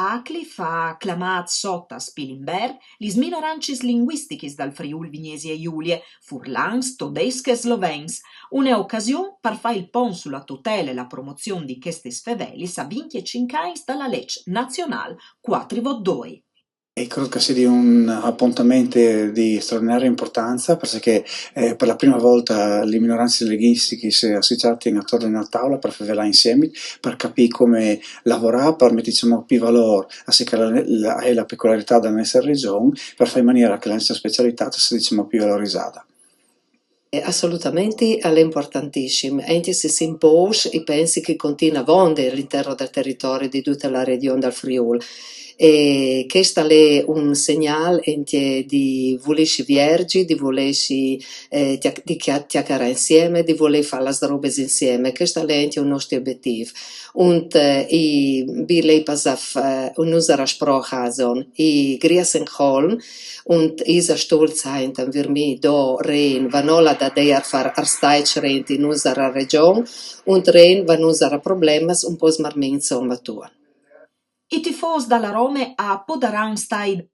Acli fa acclamat sotta Spilimberg lis minorancis linguistichis dal Friul Vignesi e Giulie, furlans, todesche e slovens, une occasion par fa il pon sulla tutela e la promozione di chestes fevelis a 25 anys dalla legge nazionale 4 E credo che sia di un appuntamento di straordinaria importanza perché per la prima volta le minoranze linguistiche si associate attorno a una tavola per farla insieme, per capire come lavorare, per mettere più valore a sé che la peculiarità della nostra regione, per fare in maniera che la nostra specialità sia diciamo, più valorizzata. Assolutamente, è importantissimo. Anche se si impone, e pensi che continua a vendere all'interno del territorio di tutta la regione del Friuli. E questo è un segnale di volersi vergi, di volersi di chiacchierare insieme, di voler fare le robe insieme. Questo è anche un nostro obiettivo. Und wie lei auf unserer Sprache, i Griesenholm, und isa stolz sein, dann wir mi do rein, vanola da der far arstaich rein in unserer Region, und rein, van unsere Problemas, un pos mar min insomma tua. I tifos dalla Rome a Podaranstein